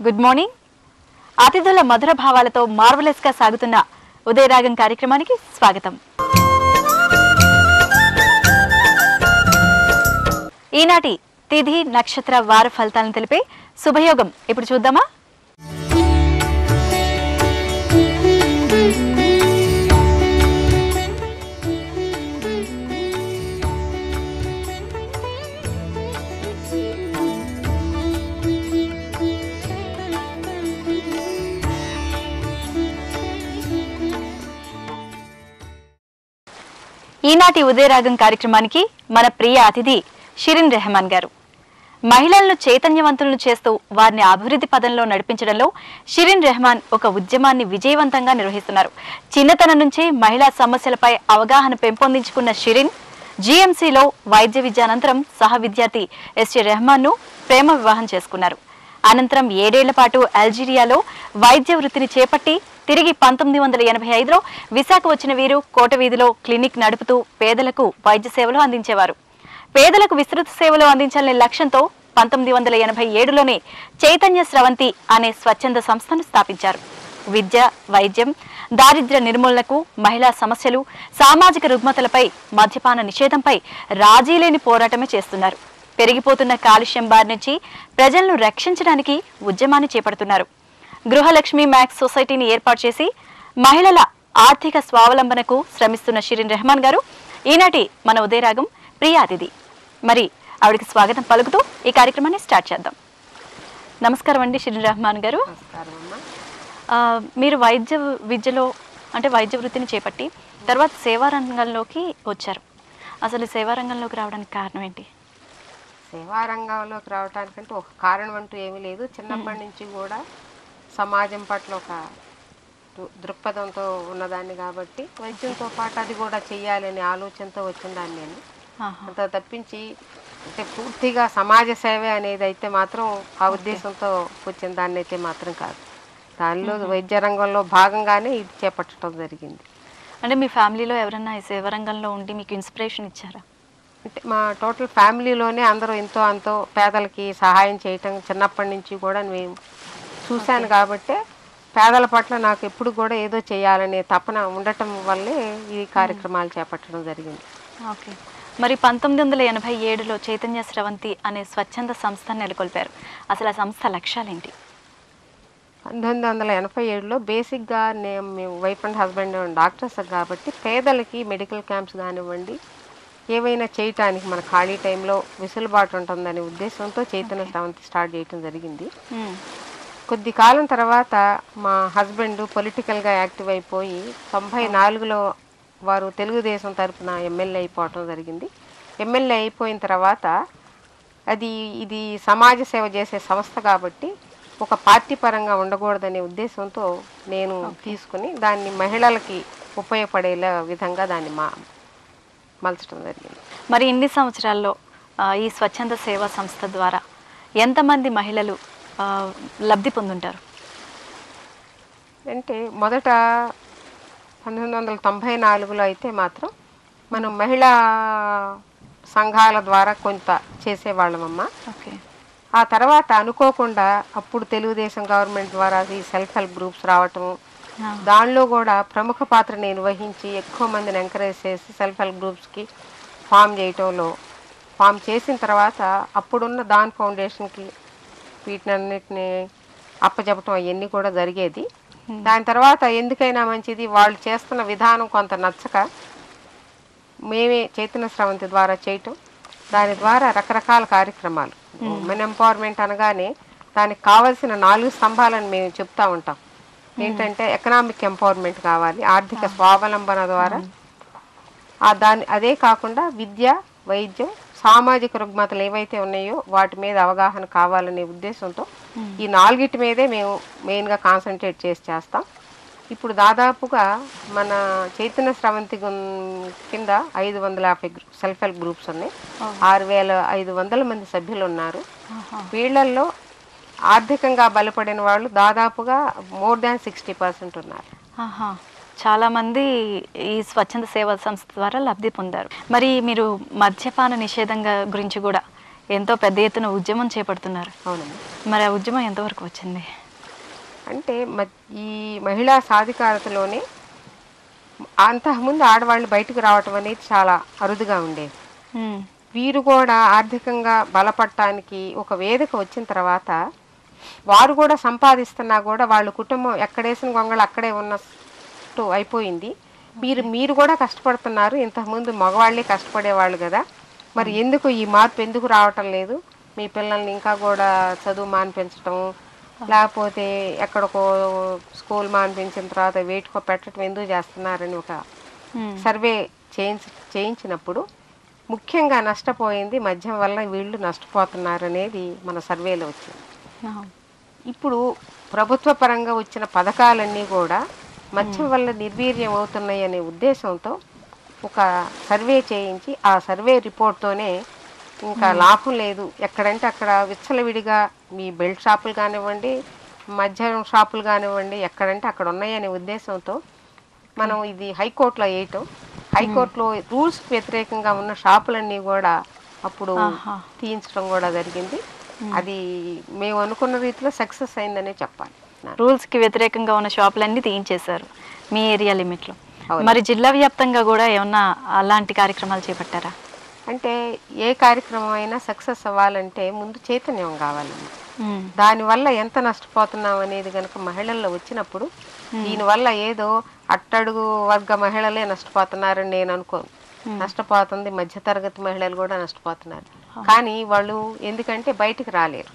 Good morning. అతిథుల మధుర భావాలతో marvellous గా సాగుతున్న ఉదయరాగం కార్యక్రమానికి స్వాగతం. ఈనాటి తిథి నక్షత్ర వార ఫలితాలను తెలిపే శుభయోగం ఇప్పుడు చూద్దామా? ఈనాటి ఉదయరాగం కార్యక్రమానికి మన ప్రియ అతిథి షిరిన్ రెహమాన్ గారు. మహిళలను చైతన్యవంతులను చేస్తూ వారిని అభివృద్ధి పదంలో నడిపించడంలో షిరిన్ రెహమాన్ ఒక ఉద్యమాన్ని విజయవంతంగా నిర్వహిస్తున్నారు. చిన్నతనం నుంచే మహిళా సమస్యలపై అవగాహన పెంపొందించుకున్న షిరిన్ జీఎంసీలో వైద్య విద్య అనంతరం సహ విద్యార్థి ఎస్టీ రెహమాన్ను ప్రేమ వివాహం చేసుకున్నారు. అనంతరం 7 ఏళ్ల పాటు అల్జీరియాలో వైద్య వృత్తిని చేపట్టి తిరిగి 1985లో విశాఖ వచ్చిన వీరు కోట వీధిలో క్లినిక్ నడుపుతూ పేదలకు వైద్య సేవలు అందించేవారు. పేదలకు విస్తృత సేవలు అందించాలనే లక్ష్యంతో 1987లోనే చైతన్య స్రవంతి అనే స్వచ్ఛంద సంస్థను స్థాపించారు. విద్య, వైద్యం, దారిద్ర్య నిర్మూలనకు, మహిళా సమస్యలు, సామాజిక రుగ్మతలపై, మద్యపాన నిషేధంపై రాజీలేని పోరాటమే చేస్తున్నారు. పెరిగిపోతున్న కాలుష్యం బారి నుంచి ప్రజలను రక్షించడానికి ఉద్యమాన్ని చేపడుతున్నారు. గృహలక్ష్మి మ్యాక్స్ సొసైటీని ఏర్పాటు చేసి మహిళల ఆర్థిక స్వావలంబనకు శ్రమిస్తున్న షిరిన్ రెహమాన్ గారు ఈనాటి మన ఉదయరాగం ప్రియ అతిథి. మరి ఆవిడకి స్వాగతం పలుకుతూ ఈ కార్యక్రమాన్ని స్టార్ట్ చేద్దాం. నమస్కారం అండి షిరిన్ రెహమాన్ గారు. మీరు వైద్య విద్యలో అంటే వైద్య వృత్తిని చేపట్టి తర్వాత సేవా రంగంలోకి వచ్చారు. అసలు సేవా రంగంలోకి రావడానికి కారణం ఏంటి? సేవా రంగంలోకి రావడానికంటే ఒక కారణం అంటూ ఏమీ లేదు. చిన్నప్పటి నుంచి కూడా సమాజం పట్ల ఒక దృక్పథంతో ఉన్నదాన్ని కాబట్టి వైద్యంతో పాటు అది కూడా చెయ్యాలనే ఆలోచనతో వచ్చిందాన్ని నేను. అంత తప్పించి అంటే పూర్తిగా సమాజ సేవ అనేది అయితే మాత్రం ఆ ఉద్దేశంతో వచ్చిన దాన్ని అయితే మాత్రం కాదు. దానిలో వైద్య రంగంలో భాగంగానే ఇది చేపట్టడం జరిగింది. అంటే మీ ఫ్యామిలీలో ఎవరన్నా ఈ సేవా రంగంలో ఉండి మీకు ఇన్స్పిరేషన్ ఇచ్చారా? అంటే మా టోటల్ ఫ్యామిలీలోనే అందరూ ఎంతో అంతో పేదలకి సహాయం చేయటం చిన్నప్పటి నుంచి కూడా మేము చూశాను. కాబట్టి పేదల పట్ల నాకు ఎప్పుడు కూడా ఏదో చేయాలనే తపన ఉండటం వల్లే ఈ కార్యక్రమాలు చేపట్టడం జరిగింది. ఓకే. మరి 1987లో చైతన్య స్రవంతి అనే స్వచ్ఛంద సంస్థను నెలకొల్పారు. అసలు ఆ సంస్థ లక్ష్యాలేంటి? 1987లో బేసిక్గా మేము వైఫ్ అండ్ హస్బెండ్ డాక్టర్స్ కాబట్టి పేదలకి మెడికల్ క్యాంప్స్ కానివ్వండి, ఏవైనా చేయటానికి మన ఖాళీ టైంలో వెసులుబాటు ఉంటుందనే ఉద్దేశంతో చైతన్య స్రవంతి స్టార్ట్ చేయటం జరిగింది. కొద్ది కాలం తర్వాత మా హస్బెండ్ పొలిటికల్గా యాక్టివ్ అయిపోయి 94లో వారు తెలుగుదేశం తరఫున ఎమ్మెల్యే అయిపోవటం జరిగింది. ఎమ్మెల్యే అయిపోయిన తర్వాత ఇది సమాజ సేవ చేసే సంస్థ కాబట్టి ఒక పార్టీ పరంగా ఉండకూడదనే ఉద్దేశంతో నేను తీసుకుని దాన్ని మహిళలకి ఉపయోగపడేలా విధంగా దాన్ని మలచడం జరిగింది. మరి ఇన్ని సంవత్సరాల్లో ఈ స్వచ్ఛంద సేవా సంస్థ ద్వారా ఎంతమంది మహిళలు లబ్ధి పొందుంటారు? అంటే మొదట 1994లో అయితే మాత్రం మనం మహిళా సంఘాల ద్వారా కొంత చేసేవాళ్ళమమ్మ. ఓకే. ఆ తర్వాత అనుకోకుండా అప్పుడు తెలుగుదేశం గవర్నమెంట్ ద్వారా ఈ సెల్ఫ్ హెల్ప్ గ్రూప్స్ రావటము, దానిలో కూడా ప్రముఖ పాత్ర నేను వహించి ఎక్కువ మందిని ఎంకరేజ్ చేసి సెల్ఫ్ హెల్ప్ గ్రూప్స్కి ఫామ్ చేసిన తర్వాత అప్పుడున్న దాన్ ఫౌండేషన్కి వీటినన్నిటిని అప్పచెప్పటం అవన్నీ కూడా జరిగేది. దాని తర్వాత ఎందుకైనా మంచిది వాళ్ళు చేస్తున్న విధానం కొంత నచ్చక మేమే చైతన్య స్రవంతి ద్వారా చేయటం, దాని ద్వారా రకరకాల కార్యక్రమాలు ఉమెన్ ఎంపవర్మెంట్ అనగానే దానికి కావాల్సిన 4 స్తంభాలను మేము చెప్తా ఉంటాం. ఏంటంటే ఎకనామిక్ ఎంపవర్మెంట్ కావాలి, ఆర్థిక స్వావలంబన ద్వారా అదే కాకుండా విద్య, వైద్యం, సామాజిక రుగ్మతలు ఏవైతే ఉన్నాయో వాటి మీద అవగాహన కావాలనే ఉద్దేశంతో ఈ 4 మీదే మేము మెయిన్గా కాన్సన్ట్రేట్ చేస్తాం. ఇప్పుడు దాదాపుగా మన చైతన్య స్రవంతి కింద 550 సెల్ఫ్ హెల్ప్ గ్రూప్స్ ఉన్నాయి. 6500 మంది సభ్యులు ఉన్నారు. వీళ్ళల్లో ఆర్థికంగా బలపడిన వాళ్ళు దాదాపుగా మోర్ దాన్ 60% ఉన్నారు. చాలా మంది ఈ స్వచ్ఛంద సేవా సంస్థ ద్వారా లబ్ధి పొందారు. మరి మీరు మద్యపాన నిషేధం గురించి కూడా ఎంతో పెద్ద ఎత్తున ఉద్యమం చేపడుతున్నారు. అవునండి. మరి ఆ ఉద్యమం ఎంతవరకు వచ్చింది? అంటే ఈ మహిళా సాధికారతలోనే అంతకుముందు ఆడవాళ్ళు బయటకు రావటం అనేది చాలా అరుదుగా ఉండేది. ఉమ్, వీరు కూడా ఆర్థికంగా బలపడటానికి ఒక వేదిక వచ్చిన తర్వాత వారు కూడా సంపాదిస్తున్నా కూడా వాళ్ళ కుటుంబం ఎక్కడేసిన గొంగళి అక్కడే ఉన్నట్టు అయిపోయింది. మీరు కూడా కష్టపడుతున్నారు, ఇంతకుముందు మగవాళ్ళే కష్టపడేవాళ్ళు కదా, మరి ఎందుకు ఈ మార్పు ఎందుకు రావటం లేదు, మీ పిల్లల్ని ఇంకా కూడా చదువు మానిపించటం, లేకపోతే ఎక్కడికో స్కూల్ మానిపించిన తర్వాత వేటికో పెట్టడం ఎందుకు చేస్తున్నారని ఒక ఉమ్, సర్వే చేయించినప్పుడు ముఖ్యంగా నష్టపోయింది మద్యం వల్ల వీళ్ళు నష్టపోతున్నారు అనేది మన సర్వేలో వచ్చింది. అవును. ఇప్పుడు ప్రభుత్వ పరంగా వచ్చిన పథకాలన్నీ కూడా మద్యం వల్ల నిర్వీర్యం అవుతున్నాయి అనే ఉద్దేశంతో ఒక సర్వే చేయించి ఆ సర్వే రిపోర్ట్తోనే ఇంకా లాభం లేదు, ఎక్కడంటే అక్కడ విచ్చలవిడిగా మీ బెల్ట్ షాపులు కానివ్వండి, మద్యం షాపులు కానివ్వండి, ఎక్కడంటే అక్కడ ఉన్నాయనే ఉద్దేశంతో మనం ఇది హైకోర్టులో వేయటం, హైకోర్టులో రూల్స్కి వ్యతిరేకంగా ఉన్న షాపులన్నీ కూడా అప్పుడు ఆహా. తీయించడం కూడా జరిగింది. అది మేము అనుకున్న రీతిలో సక్సెస్ అయిందనే చెప్పాలి. రూల్స్కి వ్యతిరేకంగా ఉన్న షాపులన్నీ తీయించేశారు మీ ఏరియా లిమిట్లో. అవును. మరి జిల్లా వ్యాప్తంగా కూడా ఏమన్నా అలాంటి కార్యక్రమాలు చేపట్టారా? అంటే ఏ కార్యక్రమం అయినా సక్సెస్ అవ్వాలంటే ముందు చైతన్యం కావాలండి. ఉమ్, దానివల్ల ఎంత నష్టపోతున్నాం అనేది కనుక మహిళల్లో వచ్చినప్పుడు దీనివల్ల ఏదో అట్టడుగు వర్గ మహిళలే నష్టపోతున్నారని నేను అనుకోను. నష్టపోతుంది మధ్యతరగతి మహిళలు కూడా నష్టపోతున్నారు. కానీ వాళ్ళు ఎందుకంటే బయటికి రాలేరు,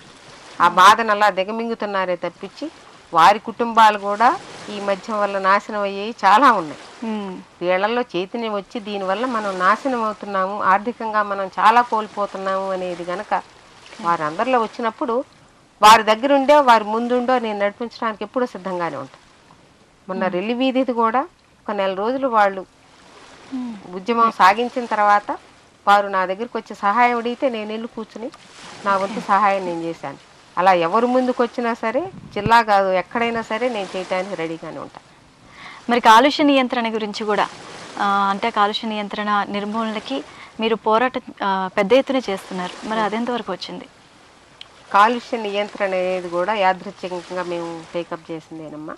ఆ బాధను అలా దిగమింగుతున్నారే తప్పించి వారి కుటుంబాలు కూడా ఈ మద్యం వల్ల నాశనం అయ్యేవి చాలా ఉన్నాయి. ఉమ్, వీళ్ళల్లో చైతన్యం వచ్చి దీనివల్ల మనం నాశనం అవుతున్నాము, ఆర్థికంగా మనం చాలా కోల్పోతున్నాము అనేది గనక వారందరిలో వచ్చినప్పుడు వారి దగ్గరుండో వారి ముందుండో నేను నడిపించడానికి ఎప్పుడూ సిద్ధంగానే ఉంటాను. మొన్న రెల్లి వీధిది కూడా ఒక నెల రోజులు వాళ్ళు ఉద్యమం సాగించిన తర్వాత వారు నా దగ్గరికి వచ్చి సహాయం అడిగితే నేను వెళ్ళి కూర్చుని నా వంతు సహాయం నేను చేశాను. అలా ఎవరు ముందుకు వచ్చినా సరే, జిల్లా కాదు ఎక్కడైనా సరే నేను చేయడానికి రెడీగానే ఉంటాను. మరి కాలుష్య నియంత్రణ గురించి కూడా అంటే కాలుష్య నియంత్రణ నిర్మూలనకి మీరు పోరాటం పెద్ద ఎత్తున చేస్తున్నారు, మరి అదెంతవరకు వచ్చింది? కాలుష్య నియంత్రణ అనేది కూడా యాదృచ్ఛికంగా మేము టేకప్ చేసిందేనమ్మా.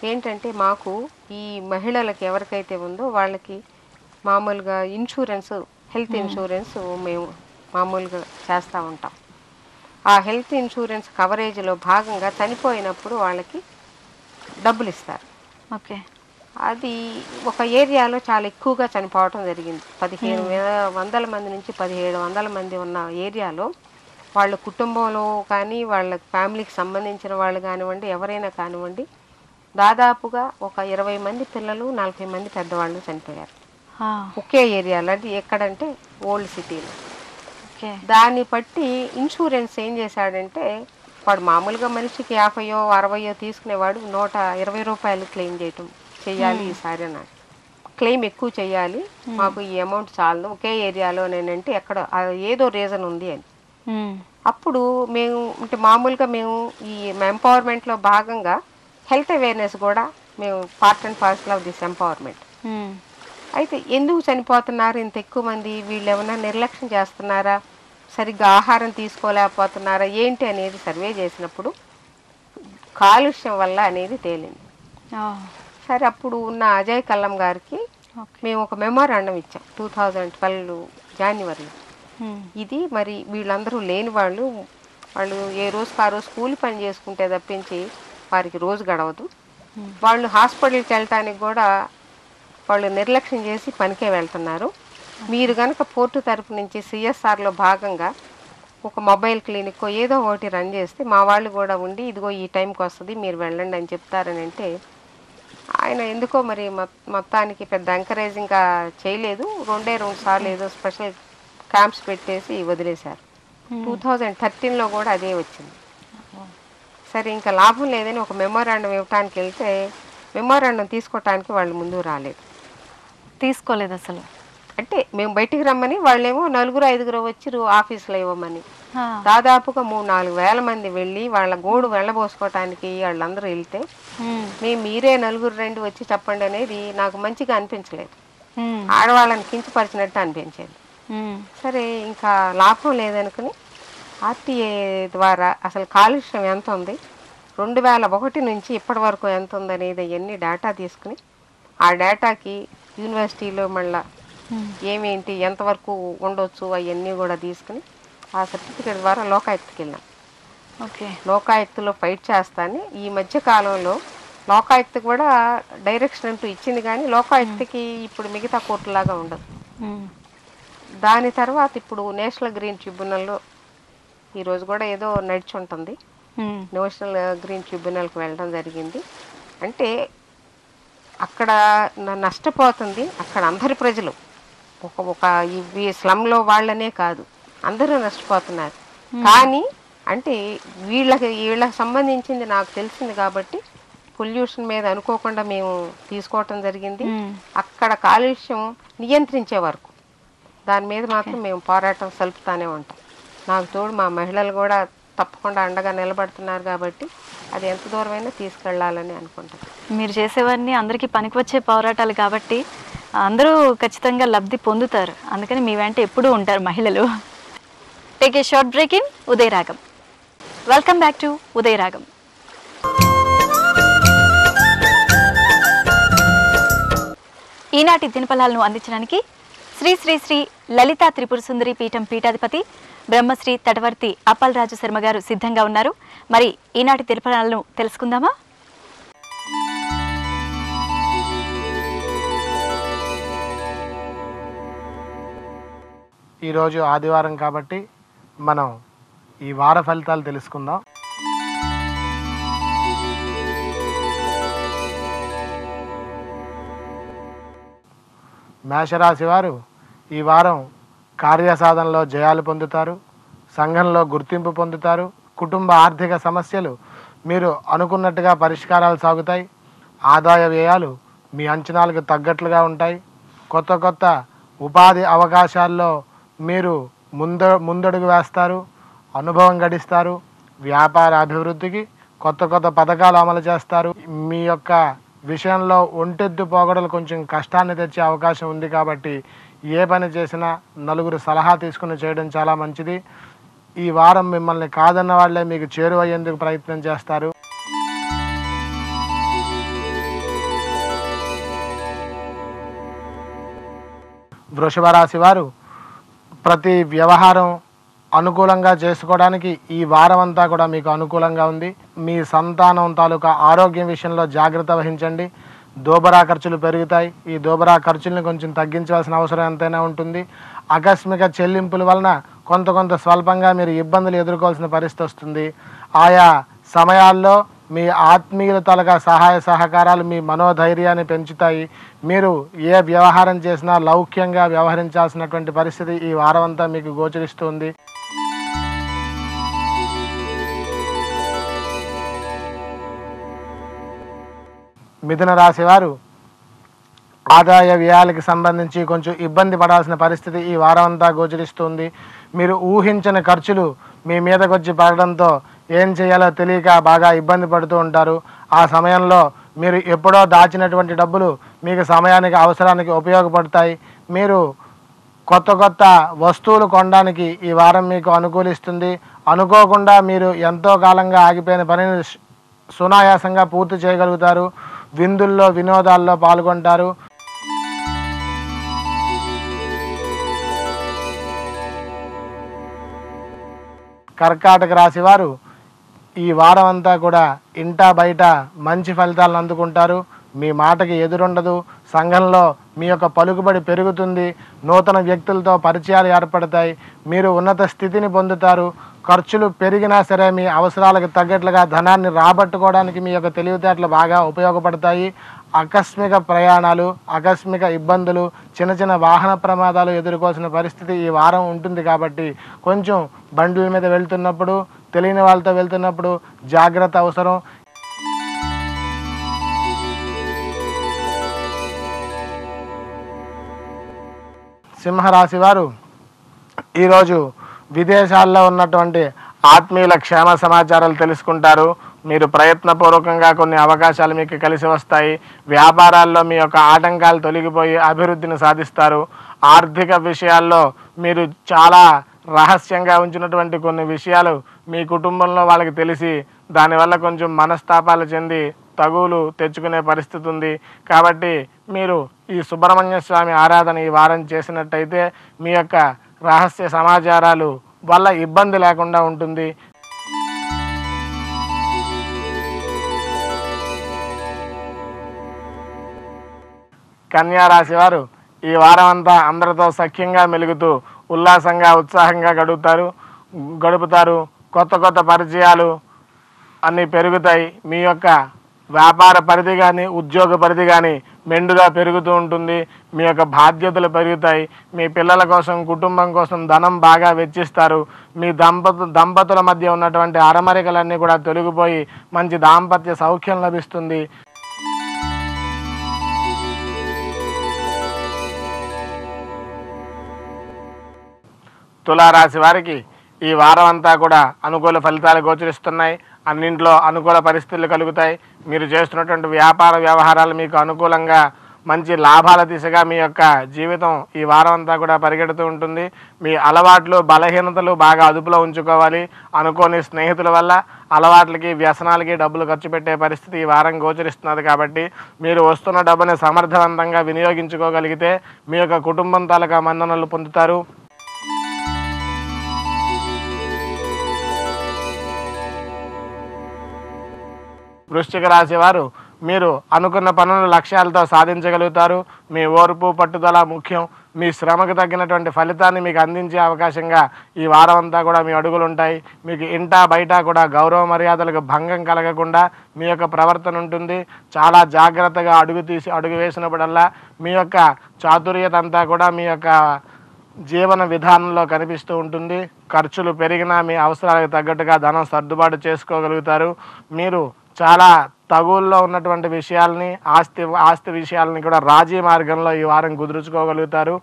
ఏంటంటే మాకు ఈ మహిళలకు ఎవరికైతే ఉందో వాళ్ళకి మామూలుగా ఇన్సూరెన్స్, హెల్త్ ఇన్సూరెన్స్ మేము మామూలుగా చేస్తూ ఉంటాం. ఆ హెల్త్ ఇన్సూరెన్స్ కవరేజ్లో భాగంగా చనిపోయినప్పుడు వాళ్ళకి డబ్బులు ఇస్తారు. ఓకే. అది ఒక ఏరియాలో చాలా ఎక్కువగా చనిపోవటం జరిగింది. 1500 మంది నుంచి 1700 మంది ఉన్న ఏరియాలో వాళ్ళ కుటుంబంలో కానీ వాళ్ళ ఫ్యామిలీకి సంబంధించిన వాళ్ళు కానివ్వండి, ఎవరైనా కానివ్వండి, దాదాపుగా ఒక 20 మంది పిల్లలు, 40 మంది పెద్దవాళ్ళు చనిపోయారు ఒకే ఏరియాలో. అది ఎక్కడంటే ఓల్డ్ సిటీలో. దాన్ని బట్టి ఇన్సూరెన్స్ ఏం చేశాడంటే వాడు మామూలుగా మనిషికి 50 60 తీసుకునేవాడు 120 రూపాయలు క్లెయిమ్ చేయాలి ఈసారి అన్నాడు. క్లెయిమ్ ఎక్కువ చేయాలి, మాకు ఈ అమౌంట్ చాలు ఒకే ఏరియాలో నేనంటే ఎక్కడ ఏదో రీజన్ ఉంది అని. అప్పుడు మేము అంటే మామూలుగా మేము ఈ ఎంపవర్మెంట్లో భాగంగా హెల్త్ అవేర్నెస్ కూడా మేము part and parcel of this empowerment. అయితే ఎందుకు చనిపోతున్నారు ఇంత ఎక్కువ మంది, వీళ్ళు ఏమైనా నిర్లక్ష్యం చేస్తున్నారా, సరిగ్గా ఆహారం తీసుకోలేకపోతున్నారా ఏంటి అనేది సర్వే చేసినప్పుడు కాలుష్యం వల్ల అనేది తేలింది. సరే అప్పుడు ఉన్న అజయ్ కల్లం గారికి మేము ఒక మెమోరాండం ఇచ్చాం 2012 జాన్యువరిలో. ఇది మరి వీళ్ళందరూ లేని వాళ్ళు ఏ రోజుకి ఆ రోజు కూలి పని చేసుకుంటే తప్పించి వారికి రోజు గడవదు. వాళ్ళు హాస్పిటల్కి వెళ్ళటానికి కూడా వాళ్ళు నిర్లక్ష్యం చేసి పనికే వెళ్తున్నారు. మీరు కనుక పోర్టు తరపు నుంచి సిఎస్ఆర్లో భాగంగా ఒక మొబైల్ క్లినిక్ ఏదో ఒకటి రన్ చేస్తే మా వాళ్ళు కూడా ఉండి ఇదిగో ఈ టైంకి వస్తుంది మీరు వెళ్ళండి అని చెప్తారని అంటే ఆయన ఎందుకో మరి మొత్తానికి పెద్ద ఎంకరేజింగ్గా చేయలేదు. 2 సార్లు ఏదో స్పెషల్ క్యాంప్స్ పెట్టేసి వదిలేశారు. 2013లో కూడా అదే వచ్చింది. సరే ఇంకా లాభం లేదని ఒక మెమోరాండం ఇవ్వటానికి వెళ్తే మెమోరాండం తీసుకోవటానికి వాళ్ళు ముందు రాలేదు. తీసుకోలేదు అసలు. అంటే మేము బయటికి రమ్మని వాళ్ళేమో 4-5 వచ్చి ఆఫీసులో ఇవ్వమని దాదాపుగా 3-4 వేల మంది వెళ్ళి వాళ్ళ గోడు వెళ్ళబోసుకోవటానికి వాళ్ళందరూ వెళ్తే మీరే 4 రండి వచ్చి చెప్పండి అనేది నాకు మంచిగా అనిపించలేదు. ఆడవాళ్ళని కించపరిచినట్టు అనిపించేది. సరే ఇంకా లాభం లేదనుకుని ఆర్టీఏ ద్వారా అసలు కాలుష్యం ఎంత ఉంది, 2001 నుంచి ఇప్పటి వరకు ఎంత ఉందనేది అవన్నీ డేటా తీసుకుని ఆ డేటాకి యూనివర్సిటీలో మళ్ళీ ఏమేంటి ఎంతవరకు ఉండొచ్చు అవన్నీ కూడా తీసుకుని ఆ సర్టిఫికేట్ ద్వారా లోకాయుక్తకి వెళ్ళాం. లోకాయుక్తలో ఫైట్ చేస్తాను. ఈ మధ్య కాలంలో లోకాయుక్త కూడా డైరెక్షన్ అంటూ ఇచ్చింది, కానీ లోకాయుక్తకి ఇప్పుడు మిగతా కోర్టులాగా ఉండదు. దాని తర్వాత ఇప్పుడు నేషనల్ గ్రీన్ ట్రిబ్యునల్లో ఈరోజు కూడా ఏదో నడిచి ఉంటుంది, నేషనల్ గ్రీన్ ట్రిబ్యునల్కి వెళ్ళడం జరిగింది. అంటే అక్కడ నష్టపోతుంది అక్కడ అందరి ప్రజలు, ఒక ఇవి స్లమ్లో వాళ్ళనే కాదు అందరూ నష్టపోతున్నారు. కానీ అంటే వీళ్ళకి సంబంధించింది నాకు తెలిసింది కాబట్టి పొల్యూషన్ మీద అనుకోకుండా మేము తీసుకోవటం జరిగింది. అక్కడ కాలుష్యం నియంత్రించే వరకు దాని మీద మాత్రం మేము పోరాటం సలుపుతానే ఉంటాం. నాకు తోడు మా మహిళలు కూడా తప్పకుండా అండగా నిలబడుతున్నారు కాబట్టి అది ఎంత దూరమైనా తీసుకెళ్లాలని అనుకుంటాను. మీరు చేసేవన్నీ అందరికీ పనికొచ్చే పోరాటాలు కాబట్టి అందరూ ఖచ్చితంగా లబ్ధి పొందుతారు. అందుకని మీ వెంట ఎప్పుడూ ఉంటారు మహిళలు. Take a short break in Udaya Raagam. Welcome back to ఉదయ రాగం. ఈనాటి దినఫలాలను అందించడానికి శ్రీ శ్రీ శ్రీ లలితా త్రిపుర సుందరి పీఠం పీఠాధిపతి బ్రహ్మశ్రీ తటవర్తి అప్పలరాజు శర్మ గారు సిద్ధంగా ఉన్నారు. మరి ఈనాటి దినఫలాలను తెలుసుకుందామా? ఈరోజు ఆదివారం కాబట్టి మనం ఈ వార ఫలితాలు తెలుసుకుందాం. మేషరాశి వారు ఈ వారం కార్యసాధనలో జయాలు పొందుతారు, సంఘంలో గుర్తింపు పొందుతారు, కుటుంబ ఆర్థిక సమస్యలు మీరు అనుకున్నట్టుగా పరిష్కారాలు సాగుతాయి, ఆదాయ వ్యయాలు మీ అంచనాలకు తగ్గట్లుగా ఉంటాయి, కొత్త కొత్త ఉపాధి అవకాశాల్లో మీరు ముందడుగు వేస్తారు, అనుభవం గడిస్తారు, వ్యాపార అభివృద్ధికి కొత్త కొత్త పథకాలు అమలు చేస్తారు. మీ యొక్క విషయంలో ఒంటెద్దు పోగడలు కొంచెం కష్టాన్ని తెచ్చే అవకాశం ఉంది కాబట్టి ఏ పని చేసినా నలుగురు సలహా తీసుకుని చేయడం చాలా మంచిది. ఈ వారం మిమ్మల్ని కాదన్న వాళ్ళే మీకు చేరువయ్యేందుకు ప్రయత్నం చేస్తారు. వృషభ రాశి వారు ప్రతి వ్యవహారం అనుకూలంగా చేసుకోవడానికి ఈ వారం అంతా కూడా మీకు అనుకూలంగా ఉంది. మీ సంతానం తాలూకా ఆరోగ్యం విషయంలో జాగ్రత్త వహించండి. దోబరా ఖర్చులు పెరుగుతాయి. ఈ దోబరా ఖర్చుల్ని కొంచెం తగ్గించవలసిన అవసరం ఎంతైనా ఉంటుంది. ఆకస్మిక చెల్లింపుల వలన కొంత స్వల్పంగా మీరు ఇబ్బందులు ఎదుర్కోవాల్సిన పరిస్థితి వస్తుంది. ఆయా సమయాల్లో మీ ఆత్మీయుల తాలూకా సహాయ సహకారాలు మీ మనోధైర్యాన్ని పెంచుతాయి. మీరు ఏ వ్యవహారం చేసినా లౌక్యంగా వ్యవహరించాల్సినటువంటి పరిస్థితి ఈ వారం అంతా మీకు గోచరిస్తుంది. మిథున రాశి వారు ఆదాయ వ్యయాలకు సంబంధించి కొంచెం ఇబ్బంది పడాల్సిన పరిస్థితి ఈ వారం అంతా గోచరిస్తుంది. మీరు ఊహించని ఖర్చులు మీ మీదకి వచ్చి పడడంతో ఏం చేయాలో తెలియక బాగా ఇబ్బంది పడుతూ ఉంటారు. ఆ సమయంలో మీరు ఎప్పుడో దాచినటువంటి డబ్బులు మీకు సమయానికి అవసరానికి ఉపయోగపడతాయి. మీరు కొత్త వస్తువులు కొనడానికి ఈ వారం మీకు అనుకూలిస్తుంది. అనుకోకుండా మీరు ఎంతో కాలంగా ఆగిపోయిన పనిని సునాయాసంగా పూర్తి చేయగలుగుతారు. విందుల్లో వినోదాల్లో పాల్గొంటారు. కర్కాటక రాశి వారు ఈ వారం అంతా కూడా ఇంటా బయట మంచి ఫలితాలను అందుకుంటారు. మీ మాటకి ఎదురుండదు. సంఘంలో మీ యొక్క పలుకుబడి పెరుగుతుంది. నూతన వ్యక్తులతో పరిచయాలు ఏర్పడతాయి. మీరు ఉన్నత స్థితిని పొందుతారు. ఖర్చులు పెరిగినా సరే మీ అవసరాలకు తగ్గట్లుగా ధనాన్ని రాబట్టుకోవడానికి మీ యొక్క తెలివితేటలు బాగా ఉపయోగపడతాయి. ఆకస్మిక ప్రయాణాలు, ఆకస్మిక ఇబ్బందులు, చిన్న వాహన ప్రమాదాలు ఎదుర్కోవాల్సిన పరిస్థితి ఈ వారం ఉంటుంది. కాబట్టి కొంచెం బండ్ల మీద వెళ్తున్నప్పుడు, తెలియని వాళ్ళతో వెళ్తున్నప్పుడు జాగ్రత్త అవసరం. సింహరాశి వారు ఈరోజు విదేశాల్లో ఉన్నటువంటి ఆత్మీయుల క్షేమ సమాచారాలు తెలుసుకుంటారు. మీరు ప్రయత్నపూర్వకంగా కొన్ని అవకాశాలు మీకు కలిసి వస్తాయి. వ్యాపారాల్లో మీ యొక్క ఆటంకాలు తొలగిపోయి అభివృద్ధిని సాధిస్తారు. ఆర్థిక విషయాల్లో మీరు చాలా రహస్యంగా ఉంచినటువంటి కొన్ని విషయాలు మీ కుటుంబంలో వాళ్ళకి తెలిసి దానివల్ల కొంచెం మనస్తాపాలు చెంది తగువులు తెచ్చుకునే పరిస్థితి ఉంది. కాబట్టి మీరు ఈ సుబ్రహ్మణ్య స్వామి ఆరాధన ఈ వారం చేసినట్టయితే మీ యొక్క రహస్య సమాచారాలు వల్ల ఇబ్బంది లేకుండా ఉంటుంది. కన్యా రాశి వారు ఈ వారం అంతా అందరితో సఖ్యంగా మెలుగుతూ ఉల్లాసంగా ఉత్సాహంగా గడుపుతారు. కొత్త కొత్త పరిచయాలు అన్నీ పెరుగుతాయి. మీ యొక్క వ్యాపార పరిధి కానీ ఉద్యోగ పరిధి కానీ మెండుగా పెరుగుతూ ఉంటుంది. మీ యొక్క బాధ్యతలు పెరుగుతాయి. మీ పిల్లల కోసం కుటుంబం కోసం ధనం బాగా వెచ్చిస్తారు. మీ దంపతుల మధ్య ఉన్నటువంటి అరమరికలన్నీ కూడా తొలగిపోయి మంచి దాంపత్య సౌఖ్యం లభిస్తుంది. తులారాశి వారికి ఈ వారం అంతా కూడా అనుకూల ఫలితాలు గోచరిస్తున్నాయి. అన్నింట్లో అనుకూల పరిస్థితులు కలుగుతాయి. మీరు చేస్తున్నటువంటి వ్యాపార వ్యవహారాలు మీకు అనుకూలంగా మంచి లాభాల దిశగా మీ యొక్క జీవితం ఈ వారం అంతా కూడా పరిగెడుతూ ఉంటుంది. మీ అలవాట్లు బలహీనతలు బాగా అదుపులో ఉంచుకోవాలి. అనుకోని స్నేహితుల వల్ల అలవాట్లకి వ్యసనాలకి డబ్బులు ఖర్చు పెట్టే పరిస్థితి ఈ వారం గోచరిస్తున్నది. కాబట్టి మీరు వస్తున్న డబ్బుని సమర్థవంతంగా వినియోగించుకోగలిగితే మీ యొక్క కుటుంబం తాలూకా మన్ననలు పొందుతారు. వృశ్చిక రాశి వారు మీరు అనుకున్న పనులు లక్ష్యాలతో సాధించగలుగుతారు. మీ ఓర్పు పట్టుదల ముఖ్యం. మీ శ్రమకు తగ్గినటువంటి ఫలితాన్ని మీకు అందించే అవకాశంగా ఈ వారం అంతా కూడా మీ అడుగులు ఉంటాయి. మీకు ఇంటా బయట కూడా గౌరవ మర్యాదలకు భంగం కలగకుండా మీ యొక్క ప్రవర్తన ఉంటుంది. చాలా జాగ్రత్తగా అడుగు వేసినప్పుడల్లా మీ యొక్క చాతుర్యత అంతా కూడా మీ యొక్క జీవన విధానంలో కనిపిస్తూ ఉంటుంది. ఖర్చులు పెరిగినా మీ అవసరాలకు తగ్గట్టుగా ధనం సర్దుబాటు చేసుకోగలుగుతారు. మీరు చాలా తగువుల్లో ఉన్నటువంటి విషయాల్ని ఆస్తి విషయాలని కూడా రాజీ మార్గంలో ఈ వారం కుదుర్చుకోగలుగుతారు.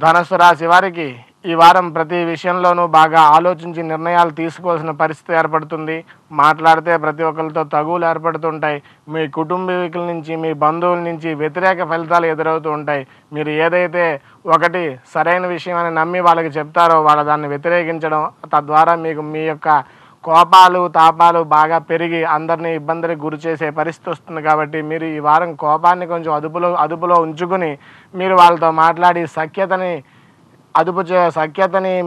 ధనుస్సు రాశి వారికి ఈ వారం ప్రతి విషయంలోనూ బాగా ఆలోచించి నిర్ణయాలు తీసుకోవాల్సిన పరిస్థితి ఏర్పడుతుంది. మాట్లాడితే ప్రతి ఒక్కరితో తగువులు ఏర్పడుతుంటాయి. మీ కుటుంబీకుల నుంచి మీ బంధువుల నుంచి వ్యతిరేక ఫలితాలు ఎదురవుతూ ఉంటాయి. మీరు ఏదైతే ఒకటి సరైన విషయం అని నమ్మి వాళ్ళకి చెప్తారో వాళ్ళు దాన్ని వ్యతిరేకించడం, తద్వారా మీకు మీ యొక్క కోపాలు తాపాలు బాగా పెరిగి అందరినీ ఇబ్బందులకు గురి చేసే పరిస్థితి వస్తుంది. కాబట్టి మీరు ఈ వారం కోపాన్ని కొంచెం అదుపులో ఉంచుకుని మీరు వాళ్ళతో మాట్లాడి సఖ్యతని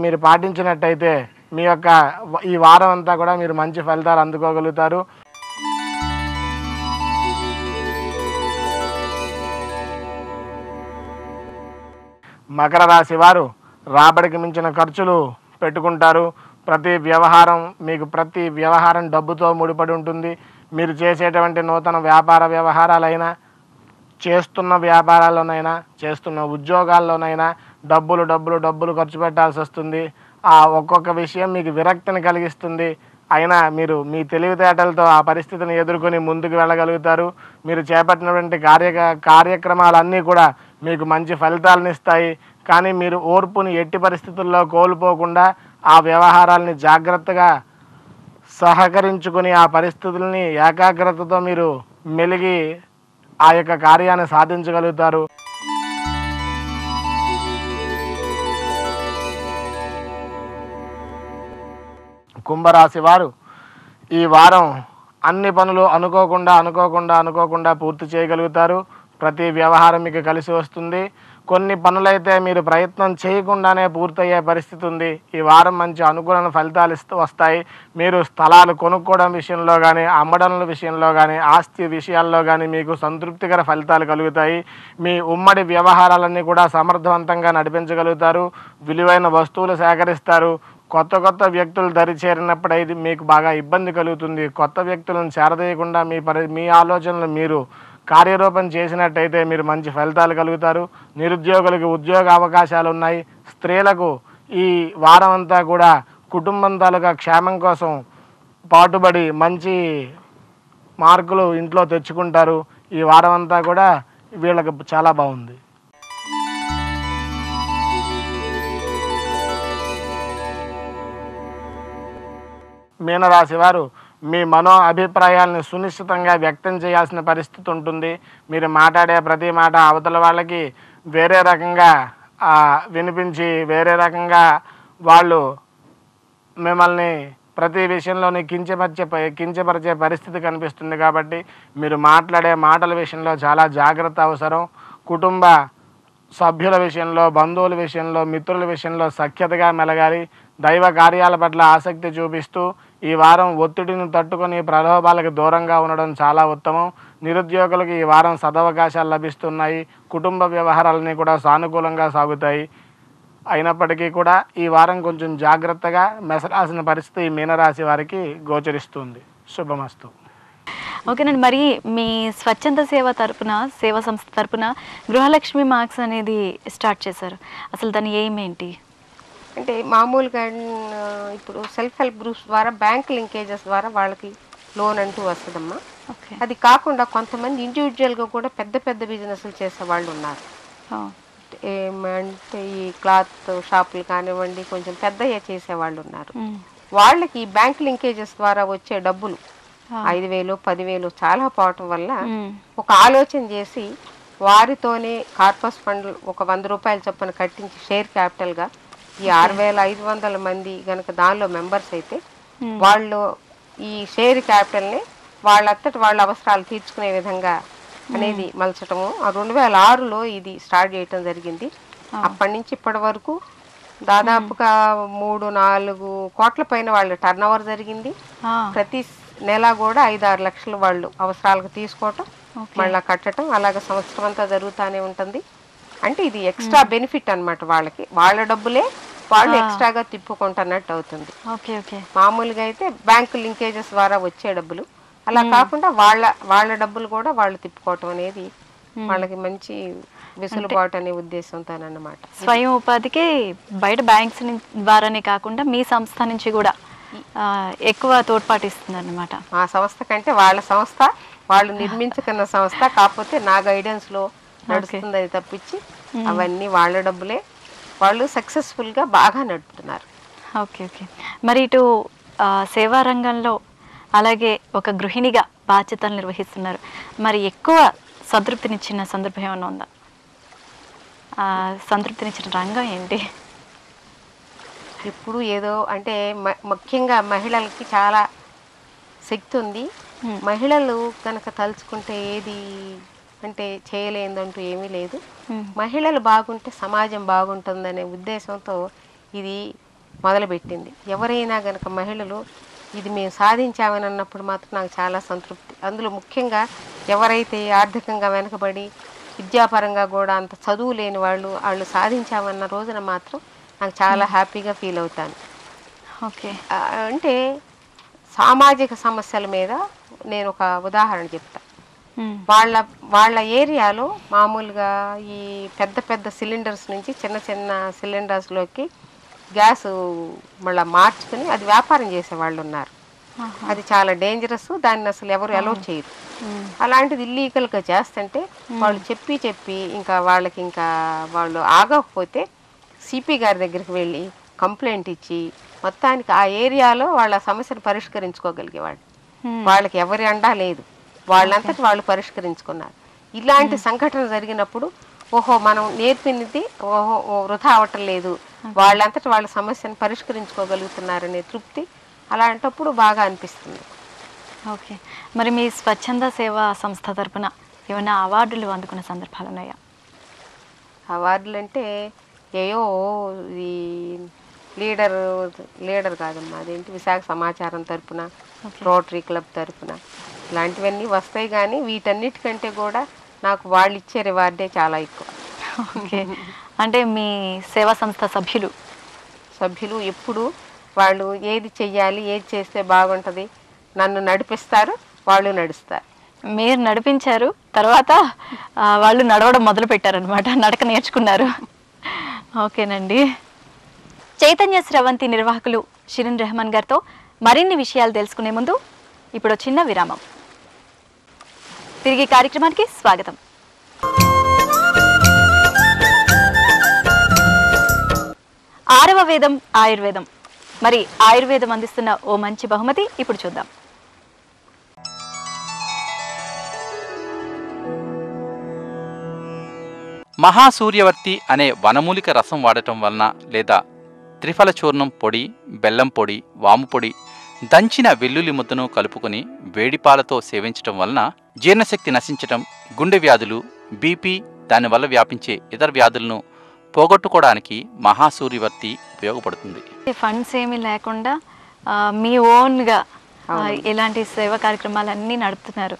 మీరు పాటించినట్టయితే మీ యొక్క ఈ వారం అంతా కూడా మీరు మంచి ఫలితాలు అందుకోగలుగుతారు. మకర రాశి వారు రాబడికి మించిన ఖర్చులు పెట్టుకుంటారు. ప్రతి వ్యవహారం డబ్బుతో ముడిపడి ఉంటుంది. మీరు చేసేటువంటి నూతన వ్యాపార వ్యవహారాలైనా, చేస్తున్న వ్యాపారాల్లోనైనా, చేస్తున్న ఉద్యోగాల్లోనైనా డబ్బులు ఖర్చు పెట్టాల్సి వస్తుంది. ఆ ఒక్కొక్క విషయం మీకు విరక్తిని కలిగిస్తుంది. అయినా మీరు మీ తెలివితేటలతో ఆ పరిస్థితిని ఎదుర్కొని ముందుకు వెళ్ళగలుగుతారు. మీరు చేపట్టినటువంటి కార్యక్రమాలన్నీ కూడా మీకు మంచి ఫలితాలను ఇస్తాయి. కానీ మీరు ఓర్పుని ఎట్టి పరిస్థితుల్లో కోల్పోకుండా ఆ వ్యవహారాలని జాగ్రత్తగా సహకరించుకుని ఆ పరిస్థితుల్ని ఏకాగ్రతతో మీరు మెలిగి ఆ యొక్క కార్యాన్ని సాధించగలుగుతారు. కుంభరాశి వారు ఈ వారం అన్ని పనులు అనుకోకుండా పూర్తి చేయగలుగుతారు. ప్రతి వ్యవహారం మీకు కలిసి వస్తుంది. కొన్ని పనులైతే మీరు ప్రయత్నం చేయకుండానే పూర్తయ్యే పరిస్థితి ఉంది. ఈ వారం మంచి అనుకూల ఫలితాలు వస్తాయి. మీరు స్థలాలు కొనుక్కోవడం విషయంలో కానీ, అమ్మడం విషయంలో కానీ, ఆస్తి విషయాల్లో కానీ మీకు సంతృప్తికర ఫలితాలు కలుగుతాయి. మీ ఉమ్మడి వ్యవహారాలన్నీ కూడా సమర్థవంతంగా నడిపించగలుగుతారు. విలువైన వస్తువులు సేకరిస్తారు. కొత్త వ్యక్తులు దరి చేరినప్పుడు ఇది మీకు బాగా ఇబ్బంది కలుగుతుంది. కొత్త వ్యక్తులను చేరదీయకుండా మీ ఆలోచనలు మీరు కార్యరూపం చేసినట్టయితే మీరు మంచి ఫలితాలు కలుగుతారు. నిరుద్యోగులకు ఉద్యోగ అవకాశాలు ఉన్నాయి. స్త్రీలకు ఈ వారం అంతా కూడా కుటుంబం తాలూకా క్షేమం కోసం పాటుపడి మంచి మార్కులు ఇంట్లో తెచ్చుకుంటారు. ఈ వారం అంతా కూడా వీళ్ళకి చాలా బాగుంది. మీనరాశి వారు మీ మనో అభిప్రాయాలను సునిశ్చితంగా వ్యక్తం చేయాల్సిన పరిస్థితి ఉంటుంది. మీరు మాట్లాడే ప్రతి మాట అవతల వాళ్ళకి వేరే రకంగా వినిపించి వేరే రకంగా వాళ్ళు మిమ్మల్ని ప్రతి విషయంలోని కించపరిచే పరిస్థితి కనిపిస్తుంది. కాబట్టి మీరు మాట్లాడే మాటల విషయంలో చాలా జాగ్రత్త అవసరం. కుటుంబ సభ్యుల విషయంలో, బంధువుల విషయంలో, మిత్రుల విషయంలో సఖ్యతగా మెలగాలి. దైవ కార్యాల పట్ల ఆసక్తి చూపిస్తూ ఈ వారం ఒత్తిడిని తట్టుకొని ప్రలోభాలకు దూరంగా ఉండడం చాలా ఉత్తమం. నిరుద్యోగులకు ఈ వారం సదవకాశాలు లభిస్తున్నాయి. కుటుంబ వ్యవహారాలన్నీ కూడా సానుకూలంగా సాగుతాయి. అయినప్పటికీ కూడా ఈ వారం కొంచెం జాగ్రత్తగా మెసరాల్సిన పరిస్థితి మీనరాశి వారికి గోచరిస్తుంది. శుభమస్తు. ఓకేనండి. మరి మీ స్వచ్ఛంద సేవ తరపున, సేవా సంస్థ తరపున గృహలక్ష్మి మార్క్స్ అనేది స్టార్ట్ చేశారు. అసలు దాని ఎయిమ్ ఏంటి? అంటే మామూలుగా ఇప్పుడు సెల్ఫ్ హెల్ప్ గ్రూప్స్ ద్వారా బ్యాంక్ లింకేజెస్ ద్వారా వాళ్ళకి లోన్ అంటూ వస్తుందమ్మా. అది కాకుండా కొంతమంది ఇండివిజువల్గా కూడా పెద్ద పెద్ద బిజినెస్లు చేసే వాళ్ళు ఉన్నారు. ఏమంటే ఈ క్లాత్ షాపులు కానివ్వండి, కొంచెం పెద్దగా చేసేవాళ్ళు ఉన్నారు. వాళ్ళకి బ్యాంక్ లింకేజెస్ ద్వారా వచ్చే డబ్బులు 5,000, 10,000 చాలా పోవటం వల్ల ఒక ఆలోచన చేసి వారితోనే కార్పస్ ఫండ్ ఒక 100 రూపాయల చొప్పున కట్టించి షేర్ క్యాపిటల్గా ఈ 6,500 మంది కనుక దానిలో మెంబర్స్ అయితే వాళ్ళు ఈ షేర్ క్యాపిటల్ని వాళ్ళంతటి వాళ్ళ అవసరాలు తీర్చుకునే విధంగా అనేది మలచటము. 2006లో ఇది స్టార్ట్ చేయటం జరిగింది. అప్పటి నుంచి ఇప్పటి వరకు దాదాపుగా 3-4 కోట్ల పైన వాళ్ళ టర్న్ ఓవర్ జరిగింది. ప్రతి నెల కూడా 5-6 లక్షలు వాళ్ళు అవసరాలకు తీసుకోవటం, మళ్ళీ కట్టడం, అలాగే సంవత్సరం అంతా జరుగుతూనే ఉంటుంది. అంటే ఇది ఎక్స్ట్రా బెనిఫిట్ అనమాట. వాళ్ళకి వాళ్ళ డబ్బులే వాళ్ళు ఎక్స్ట్రాగా తిప్పుకుంటున్నట్టు అవుతుంది. మామూలుగా అయితే బ్యాంకు లింకేజెస్ ద్వారా వచ్చే డబ్బులు, అలా కాకుండా వాళ్ళ డబ్బులు కూడా వాళ్ళు తిప్పుకోవటం అనేది వాళ్ళకి మంచి వెసులుబాటు అనే ఉద్దేశంతోనన్నమాట. స్వయం ఉపాధికి బయట బ్యాంక్స్ ద్వారానే కాకుండా మీ సంస్థ నుంచి కూడా ఎక్కువ తోడ్పాటు ఇస్తుంది అన్నమాట. ఆ సంస్థ కంటే వాళ్ళ సంస్థ, వాళ్ళు నిర్మించుకున్న సంస్థ, కాకపోతే నా గైడెన్స్ లో నడుస్తుందని తప్పించి అవన్నీ వాళ్ళ డబ్బులే. వాళ్ళు సక్సెస్ఫుల్గా బాగా నడుపుతున్నారు. ఓకే. మరి ఇటు సేవా రంగంలో అలాగే ఒక గృహిణిగా బాధ్యతలు నిర్వహిస్తున్నారు. మరి ఎక్కువ సంతృప్తినిచ్చిన సందర్భం ఏమైనా ఉందా? సంతృప్తినిచ్చిన రంగం ఏంటి? ఇప్పుడు ఏదో అంటే ముఖ్యంగా మహిళలకి చాలా శక్తి ఉంది. మహిళలు కనుక తలుచుకుంటే ఏది అంటే చేయలేదంటూ ఏమీ లేదు. మహిళలు బాగుంటే సమాజం బాగుంటుందనే ఉద్దేశంతో ఇది మొదలుపెట్టింది. ఎవరైనా కనుక మహిళలు ఇది మేము సాధించామని అన్నప్పుడు మాత్రం నాకు చాలా సంతృప్తి. అందులో ముఖ్యంగా ఎవరైతే ఆర్థికంగా వెనకబడి విద్యాపరంగా కూడా అంత చదువు లేని వాళ్ళు సాధించామన్న రోజున మాత్రం నాకు చాలా హ్యాపీగా ఫీల్ అవుతాను. ఓకే. అంటే సామాజిక సమస్యల మీద నేను ఒక ఉదాహరణ చెప్తాను. వాళ్ళ ఏరియాలో మామూలుగా ఈ పెద్ద పెద్ద సిలిండర్స్ నుంచి చిన్న చిన్న సిలిండర్స్లోకి గ్యాస్ మళ్ళీ మార్చుకుని అది వ్యాపారం చేసే వాళ్ళు ఉన్నారు. అది చాలా డేంజరస్. దాన్ని అసలు ఎవరు అలౌ చేయరు. అలాంటిది ఇల్లీగల్గా చేస్తుంటే వాళ్ళు చెప్పి ఇంకా వాళ్ళకి ఇంకా వాళ్ళు ఆగకపోతే సిపి గారి దగ్గరికి వెళ్ళి కంప్లైంట్ ఇచ్చి మొత్తానికి ఆ ఏరియాలో వాళ్ళ సమస్యను పరిష్కరించుకోగలిగేవాళ్ళు. వాళ్ళకి ఎవరి అండా లేదు. వాళ్ళంతటి వాళ్ళు పరిష్కరించుకున్నారు. ఇలాంటి సంఘటన జరిగినప్పుడు ఓహో మనం నేర్పినది వృధా అవటం లేదు, వాళ్ళంతటి వాళ్ళ సమస్యను పరిష్కరించుకోగలుగుతున్నారనే తృప్తి అలాంటప్పుడు బాగా అనిపిస్తుంది. ఓకే. మరి మీ స్వచ్ఛంద సేవా సంస్థ తరపున ఏమైనా అవార్డులు అందుకున్న సందర్భాలు ఉన్నాయా? అవార్డులు అంటే ఏయో ఈ లీడర్ కాదమ్మా, అదేంటి విశాఖ సమాచారం తరపున, రోటరీ క్లబ్ తరపున ఇలాంటివన్నీ వస్తాయి. కానీ వీటన్నిటికంటే కూడా నాకు వాళ్ళు ఇచ్చే రివార్డే చాలా ఎక్కువ. ఓకే. అంటే మీ సేవా సంస్థ సభ్యులు ఎప్పుడు వాళ్ళు ఏది చెయ్యాలి, ఏది చేస్తే బాగుంటుంది నన్ను నడిపిస్తారు, వాళ్ళు నడుస్తారు. మీరు నడిపించారు, తర్వాత వాళ్ళు నడవడం మొదలు పెట్టారనమాట, నడక నేర్చుకున్నారు. ఓకేనండి. చైతన్య స్రవంతి నిర్వాహకులు షిరిన్ రెహమాన్ గారితో మరిన్ని విషయాలు తెలుసుకునే ముందు ఇప్పుడు చిన్న విరామం. తిరిగి కార్యక్రమానికి స్వాగతం. ఆరవ వేదం ఆయుర్వేదం. మరి ఆయుర్వేదం అందిస్తున్న ఓ మంచి బహుమతి ఇప్పుడు చూద్దాం. మహాసూర్యవర్తి అనే వనమూలిక రసం వాడటం వలన లేదా త్రిఫల చూర్ణం పొడి, బెల్లం పొడి, వాము పొడి, దంచిన వెల్లుల్లి ముద్దను కలుపుకొని వేడిపాలతో సేవించటం వలన జీర్ణశక్తి నశించటం, గుండె వ్యాధులు, బీపీ, దానివల్ల వ్యాపించే ఇతర వ్యాధులను పోగొట్టుకోవడానికి మహాసూర్యవర్తి ఉపయోగపడుతుంది. ఫండ్స్ ఏమీ లేకుండా మీ ఓన్గా ఇలాంటి సేవా కార్యక్రమాలన్నీ నడుపుతున్నారు.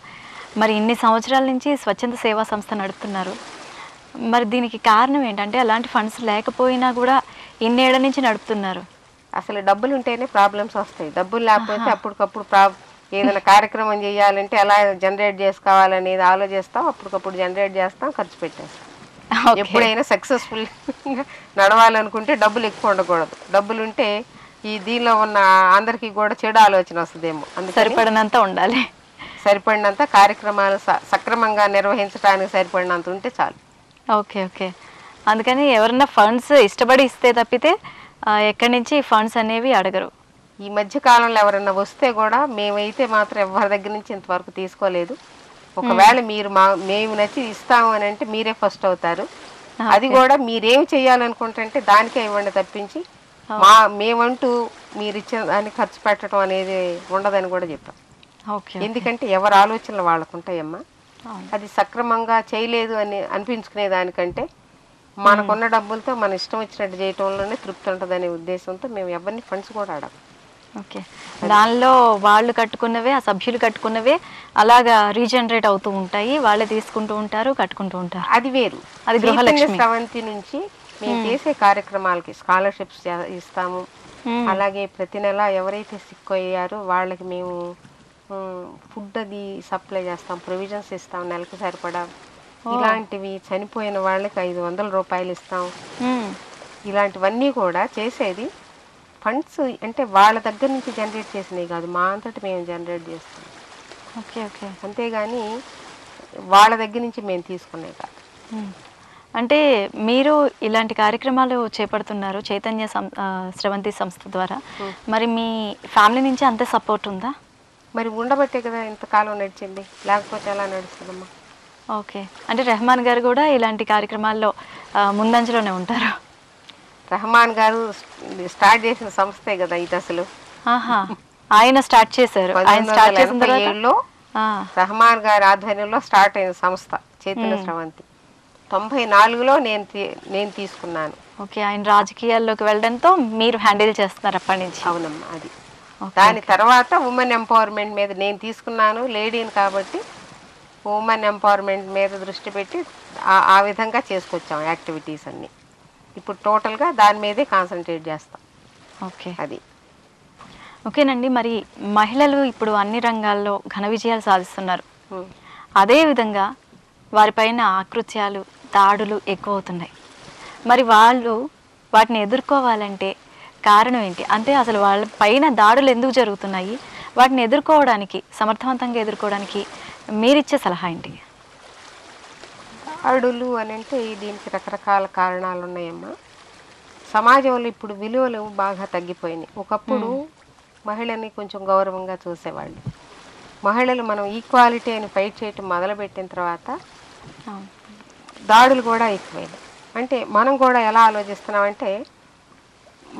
మరి ఇన్ని సంవత్సరాల నుంచి స్వచ్ఛంద సేవా సంస్థ నడుపుతున్నారు. మరి దీనికి కారణం ఏంటంటే అలాంటి ఫండ్స్ లేకపోయినా కూడా ఇన్నేళ్ల నుంచి నడుపుతున్నారు. అసలు డబ్బులు ఉంటేనే ప్రాబ్లమ్స్ వస్తాయి. డబ్బులు లేకపోతే అప్పటికప్పుడు ఏదైనా కార్యక్రమం చేయాలంటే ఎలా జనరేట్ చేసుకోవాలనేది ఆలోచిస్తాం, అప్పటికప్పుడు జనరేట్ చేస్తాం, ఖర్చు పెట్టేస్తాం. ఎప్పుడైనా సక్సెస్ఫుల్ నడవాలనుకుంటే డబ్బులు ఎక్కువ ఉండకూడదు. డబ్బులు ఉంటే ఈ దీనిలో ఉన్న అందరికీ కూడా చెడు ఆలోచన వస్తుందేమో. అందుకని సరిపడినంత ఉండాలి. సరిపడినంత కార్యక్రమాలు సక్రమంగా నిర్వహించడానికి సరిపడినంత ఉంటే చాలు. Okay okay. అందుకని ఎవరన్నా ఫండ్స్ ఇష్టపడి ఇస్తే తప్పితే ఎక్కడి నుంచి ఫండ్స్ అనేవి అడగరు. ఈ మధ్య కాలంలో ఎవరన్నా వస్తే కూడా మేమైతే మాత్రం ఎవరి దగ్గర నుంచి ఇంతవరకు తీసుకోలేదు. ఒకవేళ మీరు మేము నచ్చి ఇస్తాము అని అంటే మీరే ఫస్ట్ అవుతారు. అది కూడా మీరేం చేయాలనుకుంటుంటే దానికే ఇవ్వండి తప్పించి మేమంటూ మీరు ఇచ్చిన దాన్ని ఖర్చు పెట్టడం అనేది ఉండదని కూడా చెప్పాం. ఎందుకంటే ఎవరి ఆలోచనలు వాళ్ళకు ఉంటాయమ్మా. అది సక్రమంగా చేయలేదు అని అనిపించుకునే దానికంటే మనకున్న డబ్బులతో మన ఇష్టం వచ్చినట్టు చేయటంలోనే తృప్తి ఉంటుందనే ఉద్దేశంతో మేము ఎవరిని ఫండ్స్ కూడా అడగం. ఓకే. దానిలో వాళ్ళు కట్టుకున్నవే, ఆ సభ్యులు కట్టుకున్నవే అలాగా రీజనరేట్ అవుతూ ఉంటాయి. వాళ్ళే తీసుకుంటూ ఉంటారు, కట్టుకుంటూ ఉంటారు. అది వేరు. అది గృహలక్ష్మి స్రవంతి నుంచి మేము చేసే కార్యక్రమాలకి స్కాలర్షిప్స్ ఇస్తాము. అలాగే ప్రతి నెల ఎవరైతే సిక్ అయ్యారో వాళ్ళకి మేము ఫుడ్ అది సప్లై చేస్తాం, ప్రొవిజన్స్ ఇస్తాం, నెలకు సరిపడా. ఇలాంటివి చనిపోయిన వాళ్ళకి 500 రూపాయలు ఇస్తాం. ఇలాంటివన్నీ కూడా చేసేది ఫండ్స్ అంటే వాళ్ళ దగ్గర నుంచి జనరేట్ చేసినవి కాదు, మా అంతటి మేము జనరేట్ చేస్తాం. Okay okay. అంతేగాని వాళ్ళ దగ్గర నుంచి మేము తీసుకునేవి కాదు. అంటే మీరు ఇలాంటి కార్యక్రమాలు చేపడుతున్నారు చైతన్య స్రవంతి సంస్థ ద్వారా. మరి మీ ఫ్యామిలీ నుంచి అంతే సపోర్ట్ ఉందా? మరి ఉండబట్టే కదా ఇంతకాలం నడిచింది, లేకపోతే ఎలా నడుస్తుందమ్మా? ఓకే. అంటే రెహమాన్ గారు కూడా ఇలాంటి కార్యక్రమాల్లో ముందంజలోనే ఉంటారు. రెహమాన్ గారు స్టార్ట్ చేసిన సంస్థే కదా ఇది అసలు. ఆయన స్టార్ట్ చేశారు. 1987లో రెహమాన్ గారి ఆధ్వర్యంలో స్టార్ట్ అయిన సంస్థ చైతన్య స్రవంతి. 94లో నేను తీసుకున్నాను. ఓకే. ఆయన రాజకీయాల్లోకి వెళ్ళడంతో మీరు హ్యాండిల్ చేస్తున్నారు అప్పటి నుంచి? అవునమ్మా. అది దాని తర్వాత ఉమెన్ ఎంపవర్మెంట్ మీద నేను తీసుకున్నాను, లేడీని కాబట్టి ఉమెన్ ఎంపవర్మెంట్ మీద దృష్టి పెట్టి ఆ విధంగా చేసుకొచ్చాం యాక్టివిటీస్ అన్నీ. ఇప్పుడు టోటల్గా దాని మీదే కాన్సన్ట్రేట్ చేస్తాం. ఓకే. అది ఓకేనండి. మరి మహిళలు ఇప్పుడు అన్ని రంగాల్లో ఘన విజయాలు సాధిస్తున్నారు. అదేవిధంగా వారిపైన ఆకృత్యాలు, దాడులు ఎక్కువ అవుతున్నాయి. మరి వాళ్ళు వాటిని ఎదుర్కోవాలంటే కారణం ఏంటి? అంటే అసలు వాళ్ళ పైన దాడులు ఎందుకు జరుగుతున్నాయి? వాటిని ఎదుర్కోవడానికి, సమర్థవంతంగా ఎదుర్కోవడానికి మీరిచ్చే సలహా ఏంటి? దాడులు అని అంటే దీనికి రకరకాల కారణాలు ఉన్నాయమ్మా. సమాజంలో ఇప్పుడు విలువలు బాగా తగ్గిపోయినాయి. ఒకప్పుడు మహిళని కొంచెం గౌరవంగా చూసేవాళ్ళు. మహిళలు మనం ఈక్వాలిటీ అని ఫైట్ చేయటం మొదలుపెట్టిన తర్వాత దాడులు కూడా ఎక్కువైనాయి. అంటే మనం కూడా ఎలా ఆలోచిస్తున్నామంటే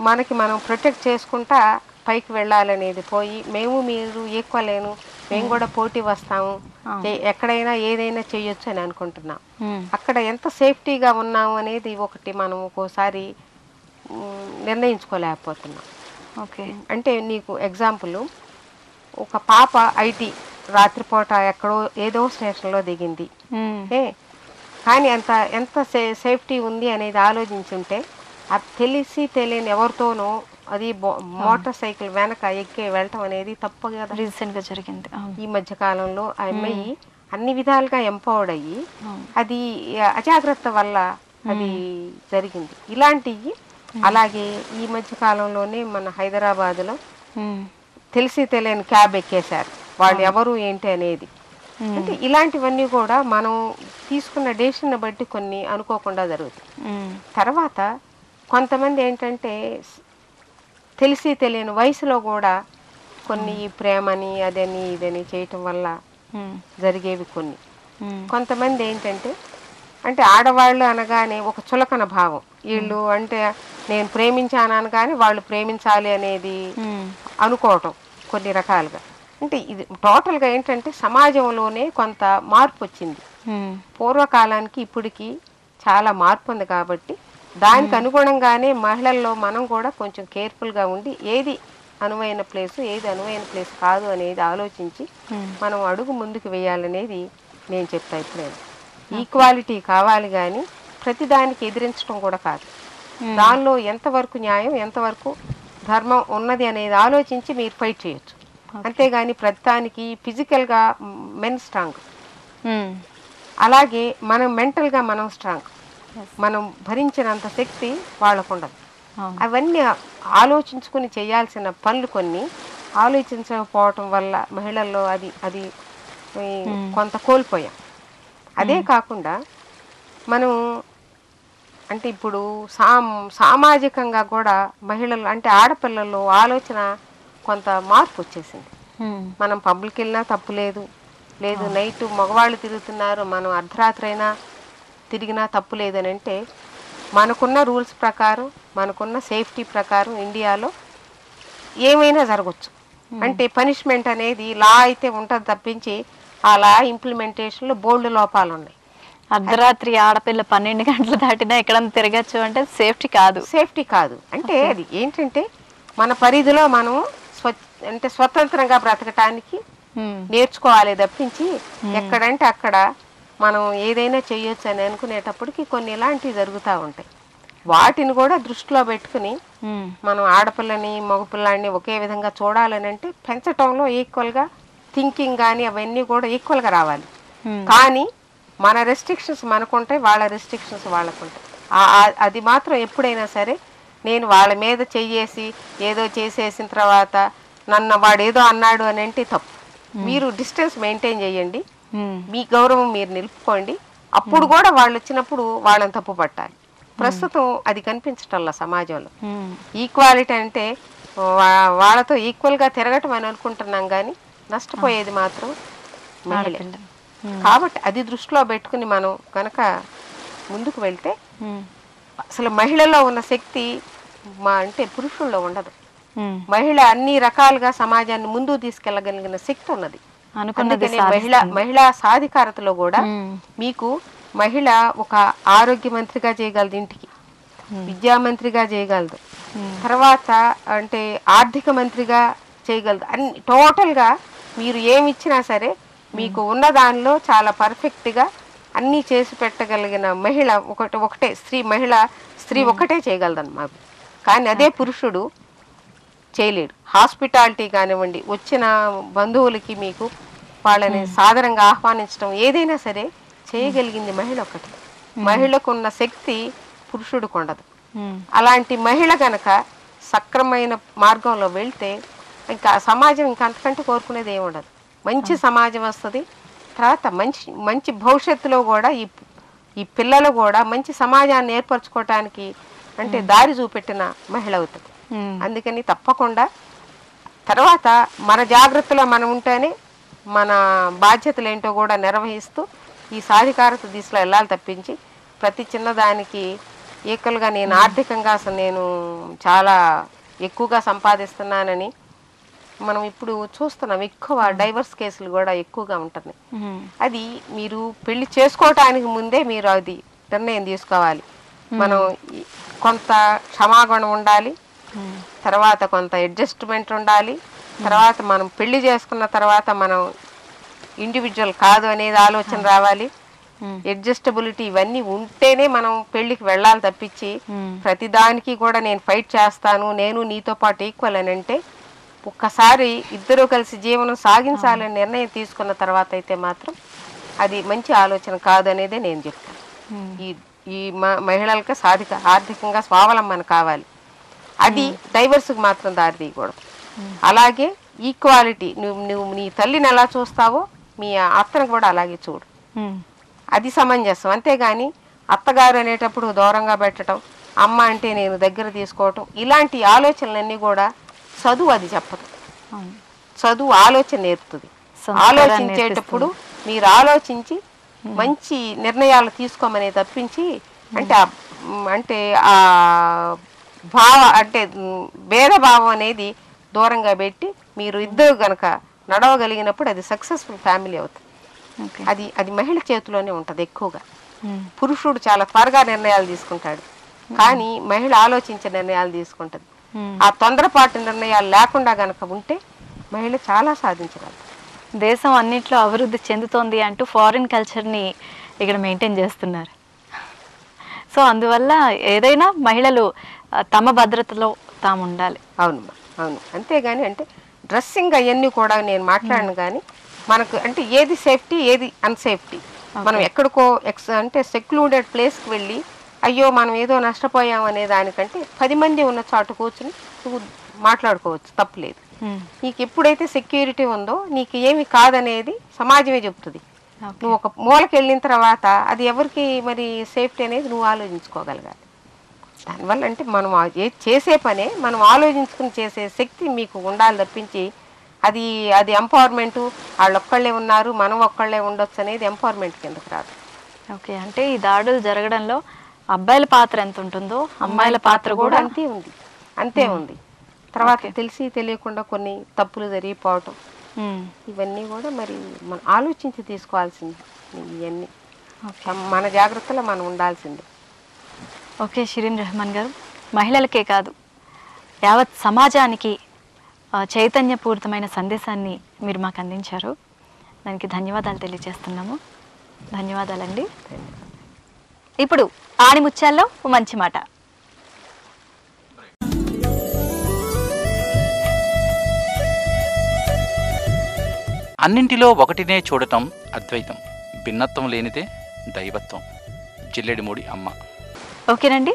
మనకి మనం ప్రొటెక్ట్ చేసుకుంటా పైకి వెళ్ళాలనేది పోయి మేము మీరు ఈక్వలేను, మేము కూడా పోటీ వస్తాము, ఎక్కడైనా ఏదైనా చేయొచ్చు అని అనుకుంటున్నాం. అక్కడ ఎంత సేఫ్టీగా ఉన్నాము అనేది ఒకటి మనం ఒక్కోసారి నిర్ణయించుకోలేకపోతున్నాం. ఓకే. అంటే నీకు ఎగ్జాంపుల్, ఒక పాప ఐటీ రాత్రిపూట ఎక్కడో ఏదో స్టేషన్లో దిగింది, కానీ ఎంత సేఫ్టీ ఉంది అనేది ఆలోచించుంటే అది తెలిసి తెలియని ఎవరితోనో అది మోటార్ సైకిల్ వెనక ఎక్కి వెళ్ళటం అనేది తప్పు కదా. రీసెంట్గా జరిగింది ఈ మధ్య కాలంలో. ఆ అమ్మాయి అన్ని విధాలుగా ఎంపవర్డ్ అయ్యి అది అజాగ్రత్త వల్ల అది జరిగింది. ఇలాంటివి అలాగే ఈ మధ్య కాలంలోనే మన హైదరాబాద్లో తెలిసి తెలియని క్యాబ్ ఎక్కేశారు, వాళ్ళు ఎవరు ఏంటి అనేది. అంటే ఇలాంటివన్నీ కూడా మనం తీసుకున్న డెసిషన్ బట్టి కొన్ని అనుకోకుండా జరుగుతాయి. తర్వాత కొంతమంది ఏంటంటే తెలిసి తెలియని వయసులో కూడా కొన్ని ప్రేమని అదని ఇదని చేయటం వల్ల జరిగేవి కొన్ని. కొంతమంది ఏంటంటే అంటే ఆడవాళ్ళు అనగానే ఒక చులకన భావం, వీళ్ళు అంటే నేను ప్రేమించాను అనగానే వాళ్ళు ప్రేమించాలి అనేది అనుకోవటం కొన్ని రకాలుగా. అంటే ఇది టోటల్గా ఏంటంటే సమాజంలోనే కొంత మార్పు వచ్చింది. పూర్వకాలానికి ఇప్పటికి చాలా మార్పు ఉంది కాబట్టి దానికి అనుగుణంగానే మహిళల్లో మనం కూడా కొంచెం కేర్ఫుల్గా ఉండి ఏది అనువైన ప్లేసు ఏది అనువైన ప్లేస్ కాదు అనేది ఆలోచించి మనం అడుగు ముందుకు వేయాలనేది నేను చెప్తా. ఇప్పుడైనా ఈక్వాలిటీ కావాలి కానీ ప్రతిదానికి ఎదిరించడం కూడా కాదు. దానిలో ఎంతవరకు న్యాయం ఎంతవరకు ధర్మం ఉన్నది అనేది ఆలోచించి మీరు ఫైట్ చేయొచ్చు. అంతేగాని ప్రతిదానికి ఫిజికల్గా మెన్ స్ట్రాంగ్, అలాగే మనం మెంటల్గా మనం స్ట్రాంగ్, మనం భరించినంత శక్తి వాళ్ళకు ఉండదు. అవన్నీ ఆలోచించుకుని చేయాల్సిన పనులు కొన్ని ఆలోచించకపోవటం వల్ల మహిళల్లో అది కొంత కోల్పోయాం. అదే కాకుండా మనం అంటే ఇప్పుడు సామాజికంగా కూడా మహిళలు అంటే ఆడపిల్లల్లో ఆలోచన కొంత మార్పు వచ్చేసింది. మనం పబ్లిక్ వెళ్ళినా తప్పు లేదు, నైట్ మగవాళ్ళు తిరుగుతున్నారు మనం అర్ధరాత్రి అయినా తిరిగినా తప్పు లేదని అంటే మనకున్న రూల్స్ ప్రకారం మనకున్న సేఫ్టీ ప్రకారం ఇండియాలో ఏమైనా జరగచ్చు. అంటే పనిష్మెంట్ అనేది లా అయితే ఉంటుంది తప్పించి ఆ లా ఇంప్లిమెంటేషన్లో బోల్డ్ లోపాలు ఉన్నాయి. అర్ధరాత్రి ఆడపిల్ల 12 గంటలు దాటినా ఎక్కడన్నా తిరగచ్చు అంటే సేఫ్టీ కాదు. అంటే అది ఏంటంటే మన పరిధిలో మనం అంటే స్వతంత్రంగా బ్రతకటానికి నేర్చుకోవాలి తప్పించి ఎక్కడంటే అక్కడ మనం ఏదైనా చెయ్యొచ్చు అని అనుకునేటప్పటికి కొన్ని ఇలాంటివి జరుగుతూ ఉంటాయి. వాటిని కూడా దృష్టిలో పెట్టుకుని మనం ఆడపిల్లని మగపిల్లాడిని ఒకే విధంగా చూడాలని అంటే పెంచటంలో ఈక్వల్గా థింకింగ్ కానీ అవన్నీ కూడా ఈక్వల్గా రావాలి. కానీ మన రెస్ట్రిక్షన్స్ మనకుంటాయి, వాళ్ళ రెస్ట్రిక్షన్స్ వాళ్ళకుంటాయి. అది మాత్రం ఎప్పుడైనా సరే నేను వాళ్ళ మీద చెయ్యేసి ఏదో చేసేసిన తర్వాత నన్ను వాడు ఏదో అన్నాడు అని అంటే తప్పు. మీరు డిస్టెన్స్ మెయింటైన్ చేయండి, మీ గౌరవం మీరు నిలుపుకోండి. అప్పుడు కూడా వాళ్ళు వచ్చినప్పుడు వాళ్ళని తప్పు పట్టాలి. ప్రస్తుతం అది కనిపించటల్లా సమాజంలో. ఈక్వాలిటీ అంటే వాళ్ళతో ఈక్వల్గా తిరగటం అని అనుకుంటున్నాం కానీ నష్టపోయేది మాత్రం మహిళ. కాబట్టి అది దృష్టిలో పెట్టుకుని మనం కనుక ముందుకు వెళ్తే అసలు మహిళలో ఉన్న శక్తి అంటే పురుషుల్లో ఉండదు. మహిళ అన్ని రకాలుగా సమాజాన్ని ముందుకు తీసుకెళ్లగలిగిన శక్తి ఉన్నది. అందుకని మహిళా సాధికారతలో కూడా మీకు మహిళ ఒక ఆరోగ్య మంత్రిగా చేయగలదు, ఇంటికి విద్యామంత్రిగా చేయగలదు, తర్వాత అంటే ఆర్థిక మంత్రిగా చేయగలదు. అన్ని టోటల్గా మీరు ఏమి ఇచ్చినా సరే మీకు ఉన్న దానిలో చాలా పర్ఫెక్ట్గా అన్నీ చేసి పెట్టగలిగిన మహిళ ఒకటే స్త్రీ ఒకటే చేయగలదన్నమాట. కానీ అదే పురుషుడు చేయలేడు. హాస్పిటాలిటీ కానివ్వండి, వచ్చిన బంధువులకి మీకు వాళ్ళని సాధారణంగా ఆహ్వానించడం ఏదైనా సరే చేయగలిగింది మహిళ ఒకటి. మహిళకున్న శక్తి పురుషుడికి ఉండదు. అలాంటి మహిళ కనుక సక్రమైన మార్గంలో వెళ్తే ఇంకా సమాజం ఇంకంతకంటే కోరుకునేది ఏమి ఉండదు. మంచి సమాజం వస్తుంది. తర్వాత మంచి భవిష్యత్తులో కూడా ఈ పిల్లలు కూడా మంచి సమాజాన్ని ఏర్పరచుకోవటానికి అంటే దారి చూపెట్టిన మహిళ అవుతుంది. అందుకని తప్పకుండా తర్వాత మన జాగ్రత్తలో మనం ఉంటేనే మన బాధ్యతలు ఏంటో కూడా నిర్వహిస్తూ ఈ సాధికారత దిశలో వెళ్ళాలి తప్పించి ప్రతి చిన్నదానికి ఈక్వల్గా నేను ఆర్థికంగా అసలు నేను చాలా ఎక్కువగా సంపాదిస్తున్నానని మనం ఇప్పుడు చూస్తున్నాం. ఎక్కువ డైవర్స్ కేసులు కూడా ఎక్కువగా ఉంటున్నాయి. అది మీరు పెళ్లి చేసుకోవటానికి ముందే మీరు అది నిర్ణయం తీసుకోవాలి. మనం కొంత క్షమాగుణం ఉండాలి, తర్వాత కొంత అడ్జస్ట్మెంట్ ఉండాలి, తర్వాత మనం పెళ్లి చేసుకున్న తర్వాత మనం ఇండివిజువల్ కాదు అనేది ఆలోచన రావాలి, అడ్జస్టబిలిటీ ఇవన్నీ ఉంటేనే మనం పెళ్లికి వెళ్ళాలి తప్పించి ప్రతిదానికి కూడా నేను ఫైట్ చేస్తాను, నేను నీతో పాటు ఈక్వల్ అని అంటే ఒక్కసారి ఇద్దరూ కలిసి జీవనం సాగించాలని నిర్ణయం తీసుకున్న తర్వాత అయితే మాత్రం అది మంచి ఆలోచన కాదు అనేదే నేను చెప్తాను. ఈ మహిళలకు ఆర్థికంగా స్వావలంబన కావాలి. అది డైవర్స్కి మాత్రం దారి తీయకూడదు. అలాగే ఈక్వాలిటీ, నువ్వు నీ తల్లిని ఎలా చూస్తావో మీ అత్తను కూడా అలాగే చూడు, అది సమంజసం. అంతేగాని అత్తగారు అనేటప్పుడు దూరంగా పెట్టడం, అమ్మ అంటే నేను దగ్గర తీసుకోవటం, ఇలాంటి ఆలోచనలన్నీ కూడా చదువు అది చెప్పదు. చదువు ఆలోచన నేర్పుతుంది. ఆలోచించేటప్పుడు మీరు ఆలోచించి మంచి నిర్ణయాలు తీసుకోమని తప్పించి అంటే అంటే ఆ భేదభావం అనేది దూరంగా పెట్టి మీరు ఇద్దరు గనక నడవగలిగినప్పుడు అది సక్సెస్ఫుల్ ఫ్యామిలీ అవుతుంది. అది మహిళ చేతిలోనే ఉంటుంది ఎక్కువగా. పురుషుడు చాలా త్వరగా నిర్ణయాలు తీసుకుంటాడు, కానీ మహిళ ఆలోచించే నిర్ణయాలు తీసుకుంటుంది. ఆ తొందరపాటు నిర్ణయాలు లేకుండా గనక ఉంటే మహిళ చాలా సాధించగలదు. దేశం అన్నింటిలో అభివృద్ధి చెందుతోంది అంటూ ఫారిన్ కల్చర్ని ఇక్కడ మెయింటైన్ చేస్తున్నారు. సో అందువల్ల ఏదైనా మహిళలు తమ భద్రతలో తాము ఉండాలి. అవునమ్మా, అవును. అంతేగాని అంటే డ్రెస్సింగ్ అవన్నీ కూడా నేను మాట్లాడను, కానీ మనకు అంటే ఏది సేఫ్టీ ఏది అన్సేఫ్టీ, మనం ఎక్కడికో అంటే సెక్లూడెడ్ ప్లేస్కి వెళ్ళి అయ్యో మనం ఏదో నష్టపోయాం అనే దానికంటే 10 మంది ఉన్న చోట కూర్చుని నువ్వు మాట్లాడుకోవచ్చు, తప్పులేదు. నీకు ఎప్పుడైతే సెక్యూరిటీ ఉందో నీకు ఏమి కాదనేది సమాజమే చెప్తుంది. నువ్వు ఒక మూలకి వెళ్ళిన తర్వాత అది ఎవరికి మరి సేఫ్టీ అనేది నువ్వు ఆలోచించుకోగలగాలి. దానివల్ల అంటే మనం చేసే పనే మనం ఆలోచించుకుని చేసే శక్తి మీకు ఉండాలి తప్పించి అది ఎంపవర్మెంటు వాళ్ళొక్కళ్ళే ఉన్నారు మనం ఒక్కళ్ళే ఉండొచ్చు అనేది ఎంపవర్మెంట్ కిందకు రాదు. ఓకే, అంటే ఈ దాడులు జరగడంలో అబ్బాయిల పాత్ర ఎంత ఉంటుందో అమ్మాయిల పాత్ర కూడా అంతే ఉంది. తర్వాత తెలిసి తెలియకుండా కొన్ని తప్పులు జరిగిపోవటం ఇవన్నీ కూడా మరి మనం ఆలోచించి తీసుకోవాల్సింది. ఇవన్నీ మన జాగ్రత్తలో మనం ఉండాల్సిందే. ఓకే షిరీన్ రెహమాన్ గారు, మహిళలకే కాదు యావత్ సమాజానికి చైతన్యపూరితమైన సందేశాన్ని మీరు మాకు అందించారు. దానికి ధన్యవాదాలు తెలియజేస్తున్నాము. ధన్యవాదాలండి. ఇప్పుడు ఆణిముత్యాల్లో మంచి మాట. అన్నింటిలో ఒకటినే చూడటం అద్వైతం, భిన్నత్వం లేనిదే దైవత్వం. జిల్లెడిమూడి అమ్మ. ఓకేనండి,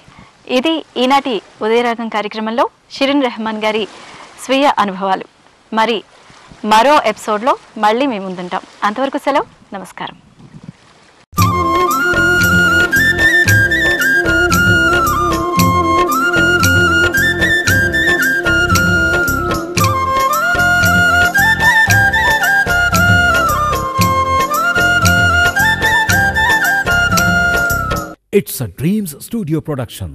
ఇది ఈనాటి ఉదయరాగం కార్యక్రమంలో షిరీన్ రెహమాన్ గారి స్వీయ అనుభవాలు. మరి మరో ఎపిసోడ్లో మళ్ళీ మేము ముందుంటాం. అంతవరకు సెలవు, నమస్కారం. It's a Dreams Studio production.